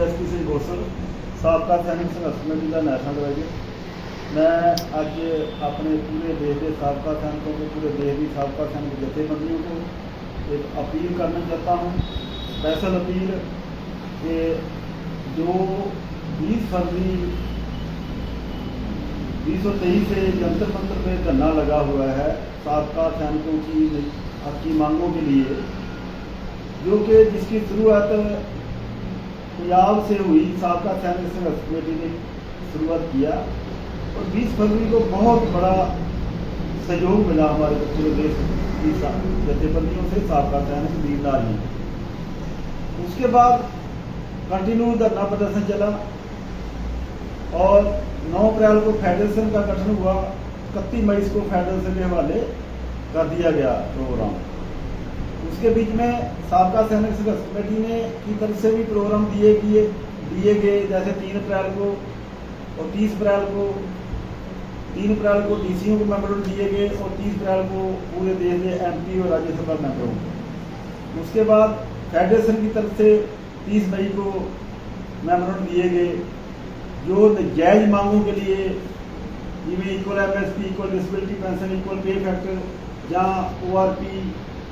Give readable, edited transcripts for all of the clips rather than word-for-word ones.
DSP Singh Gosal ਸਾਬਕਾ ਸੈਨਿਕ ਸੰਘਰਸ਼ ਕਮੇਟੀ ਦਾ ਨੈਸ਼ਨਲ ਡਾਇਰੈਕਟਰ। मैं अज अपने पूरे देश के साबका सैनिकों को, पूरे देश की साबका सैनिक जथेबंदियों को एक अपील करना चाहता हूँ, स्पेशल अपील कि जो 20 फरवरी 2023 से जंतर मंतर पे धरना लगा हुआ है साबका सैनिकों की हकी मांगों के लिए, जो कि जिसकी शुरुआत पंजाब से हुई, साबका सैनिक संघर्ष कमेटी ने शुरुआत किया और 20 फरवरी को बहुत बड़ा सहयोग मिला हमारे पूरे देश की जथेबंदियों से, साबका सैनिक वीरनार जी। उसके बाद कंटिन्यू धरना प्रदर्शन चला और 9 अप्रैल को फेडरेशन का गठन हुआ। 31 मई को फेडरेशन के हवाले कर दिया गया प्रोग्राम। उसके बीच में साबका सैनिक संघर्ष कमेटी ने की तरफ से भी प्रोग्राम दिए गए, जैसे 3 अप्रैल को और 30 अप्रैल को 3 अप्रैल को DCO को मेमोरेंडम दिए गए और 30 अप्रैल को पूरे देश के MP और राज्यसभा मेंबरों को। उसके बाद फेडरेशन की तरफ से 30 मई को मेमोरेंडम दिए गए, जो जायज मांगों के लिए जिमें equal MSP, equal disability pension, equal pay factor, जहाँ ORP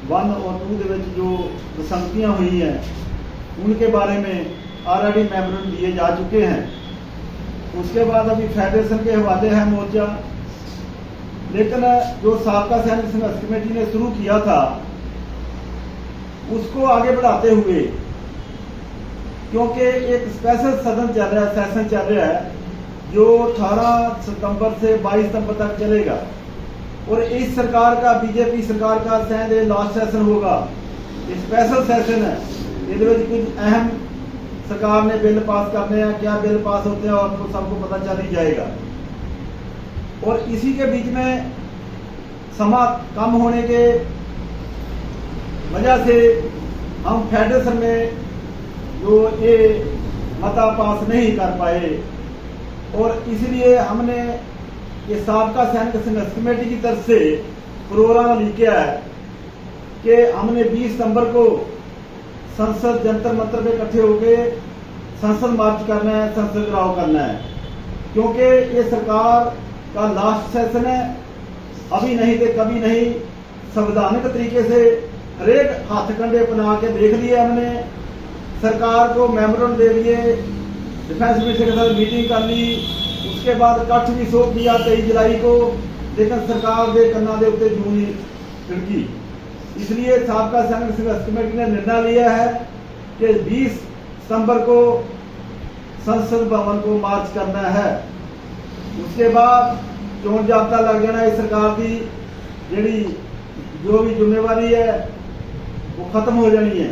1 और 2 के जो विसंगतियाँ हुई हैं उनके बारे में ऑलरेडी मेमोरेंडम दिए जा चुके हैं। उसके बाद अभी फेडरेशन के हवाले है मोर्चा, लेकिन जो साबका सैनिक संघर्ष कमेटी ने शुरू किया था उसको आगे बढ़ाते हुए, क्योंकि एक स्पेशल सदन चल रहा है, सेशन चल रहा है जो 18 सितंबर से 22 सितंबर तक चलेगा और इस सरकार का, बीजेपी सरकार का शायद लास्ट सेशन होगा। स्पेशल सेशन है, ये कुछ अहम सरकार ने बिल पास करने हैं, क्या बिल पास होते हैं और सबको पता चल ही जाएगा। और इसी के बीच में समा कम होने के वजह से हम फेडरेशन में जो ये मता पास नहीं कर पाए और इसलिए हमने ये साबका सैनिक संघर्ष कमेटी की तरफ से प्रोग्राम लिखा है कि हमने 20 सितंबर को संसद जंतर मंतर पे इकट्ठे होकर संसद मार्च करना है, संसद घिराव करना है, क्योंकि ये सरकार का लास्ट सेशन है। अभी नहीं तो कभी नहीं, संवैधानिक तरीके से हरेक हाथ कंडे अपना के देख लिए हमने, सरकार को मेमोरेंडम दे दिए, डिफेंस मिनिस्टर के साथ मीटिंग कर ली, उसके बाद इकट्ठ भी सौंप दिया 23 जुलाई को, लेकिन सरकार के कन्ना के उत्ते जूं ही खिड़की। इसलिए साबका सैनिक संघर्ष कमेटी ने निर्णय लिया है कि 20 सितंबर को संसद भवन को मार्च करना है। उसके बाद चोन जाब्ता लग जाना है, सरकार की जी जो भी जिम्मेवारी है वो खत्म हो जानी है।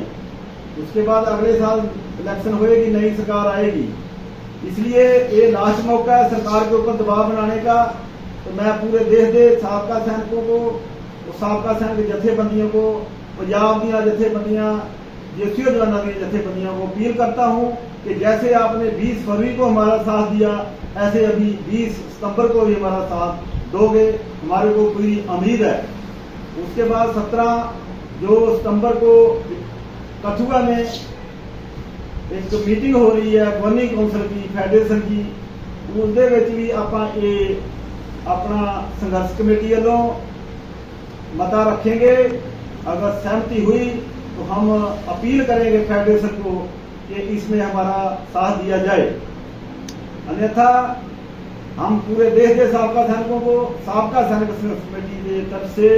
उसके बाद अगले साल इलेक्शन होएगी, नई सरकार आएगी। इसलिए ये लास्ट मौका है सरकार के ऊपर दबाव बनाने का। तो मैं पूरे देश के साबका सैनिकों को, साबका सैनिक जथेबंदियों को, पंजाब दी जथेबंदियां, JCO जवानों की जथेबंदियों को अपील करता हूं कि जैसे आपने 20 फरवरी को हमारा साथ दिया, ऐसे अभी 20 सितंबर को भी हमारा साथ दोगे, हमारे को पूरी उम्मीद है। उसके बाद 17 सितंबर को कठुआ में एक मीटिंग हो रही है गवर्निंग काउंसिल की, फेडरेशन की, उसके भी अपना संघर्ष कमेटी वालों मता रखेंगे। अगर सहमति हुई तो हम अपील करेंगे फेडरेशन को कि इसमें हमारा साथ दिया जाए, अन्यथा हम पूरे देश के साबका सैनिकों को, साबका सैनिक संघर्ष कमेटी की तरफ से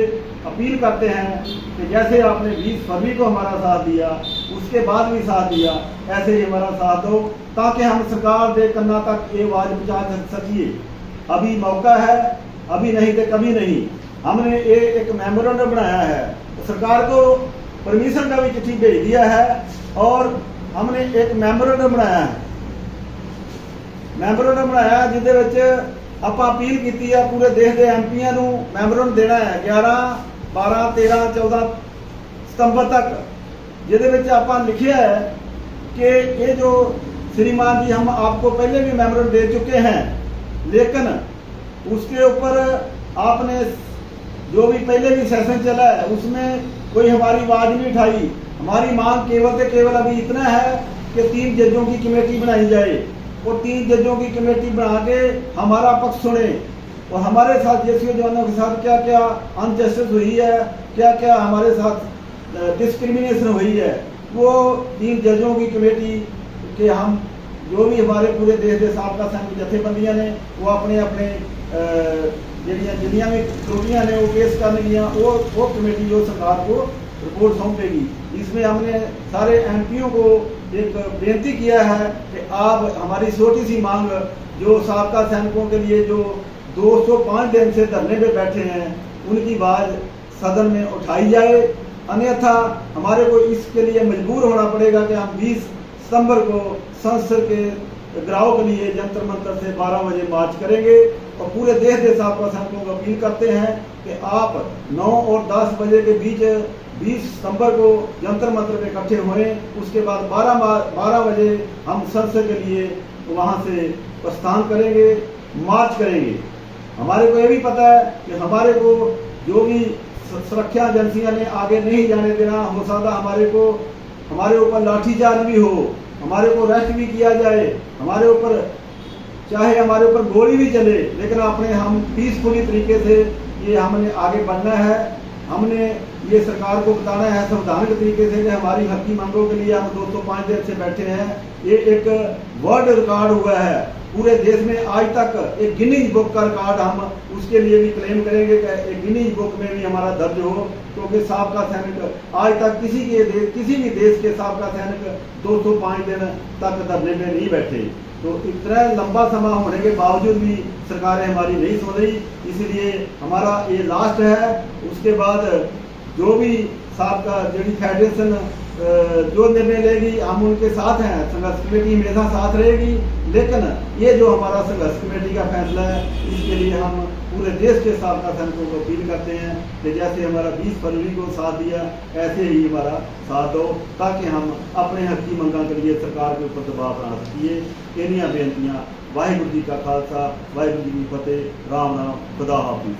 अपील करते हैं कि जैसे आपने 20 फरवरी को हमारा साथ दिया, उसके बाद भी साथ दिया, ऐसे ही हमारा साथ दो, ताकि हम सरकार के कन्ना तक ये आवाज पहुंचा सकिए। अभी मौका है, अभी नहीं तो कभी नहीं। हमने एक मेमोरेंडम बनाया है, तो सरकार को परमिशन का भी चिट्ठी भेज दिया है और हमने एक मेमोरेंडम बनाया है, जिसके आप अपील की है पूरे देश के MPs को मेमोरेंडम देना है 11, 12, 13, 14 सितंबर तक, जिसे आप लिखा है कि ये जो श्रीमान जी, हम आपको पहले भी मेमोरेंडम दे चुके हैं, लेकिन उसके ऊपर आपने जो भी पहले भी सेशन चला है उसमें कोई हमारी आवाज नहीं उठाई। हमारी मांग केवल से केवल अभी इतना है कि 3 जजों की कमेटी बनाई जाए और 3 जजों की कमेटी बना के हमारा पक्ष सुने और हमारे साथ जेसीओ जवानों के साथ क्या क्या अनजस्टिस हुई है, क्या क्या हमारे साथ डिस्क्रिमिनेशन हुई है, वो 3 जजों की कमेटी के हम जो भी हमारे पूरे देश के साबका सैनिक जथेबंदियां ने वो अपने अपने जिन्नियां भी त्रुटियां ने वो पेश करनगियां, वो कमेटी जो सरकार को रिपोर्ट सौंपेगी। इसमें हमने सारे एमपीओ को एक बेनती किया है कि आप हमारी छोटी सी मांग जो साबका सैनिकों के लिए जो 205 दिन से धरने पे बैठे हैं उनकी आवाज सदन में उठाई जाए, अन्यथा हमारे को इसके लिए मजबूर होना पड़ेगा कि हम 20 सितंबर को संसद के घिराव के लिए जंतर मंतर से 12 बजे मार्च करेंगे और पूरे देश के साबका सैनिकों को अपील करते हैं कि आप 9 और 10 बजे के बीच 20 सितंबर को जंतर मंतर में इकट्ठे हुए। उसके बाद 12 बजे हम संसद के लिए वहां से प्रस्थान करेंगे, मार्च करेंगे। हमारे को ये भी पता है कि हमारे को जो भी सुरक्षा एजेंसियां ने आगे नहीं जाने देना, हो सकता हमारे ऊपर लाठीचार्ज भी हो, हमारे को अरेस्ट भी किया जाए, हमारे ऊपर चाहे हमारे ऊपर गोली भी चले, लेकिन हम पीसफुली तरीके से ये हमने आगे बढ़ना है। हमने ये सरकार को बताना है संवैधानिक तरीके से कि हमारी हकी मांगों के लिए हम 205 दिन से बैठे हैं। ये एक वर्ल्ड रिकॉर्ड हुआ है पूरे देश में आज तक, एक गिनीज बुक का रिकॉर्ड हम उसके लिए भी क्लेम करेंगे कि एक गिनीज बुक में भी हमारा दर्ज हो, क्योंकि साबका सैनिक आज तक किसी भी देश के साबका सैनिक 205 दिन तक धरने में नहीं बैठे। तो इतना लंबा समय होने के बावजूद भी सरकारें हमारी नहीं सुन रही, इसलिए हमारा ये लास्ट है। उसके बाद जो भी साबका जेडी फेडरेशन जो निर्णय लेगी हम उनके साथ हैं, संघर्ष कमेटी हमेशा साथ रहेगी। लेकिन ये जो हमारा संघर्ष कमेटी का फैसला है इसके लिए हम पूरे देश के साबका सैनिकों को अपील करते हैं कि जैसे हमारा 20 फरवरी को साथ दिया ऐसे ही हमारा साथ दो, ताकि हम अपने हक की मंगा के लिए सरकार के ऊपर दबाव बना सकिए। इन्नियां बेनतियां। वाहिगुरू जी का खालसा, वाहिगुरू जी की फतेह। राम राम, खुदा हाफिज।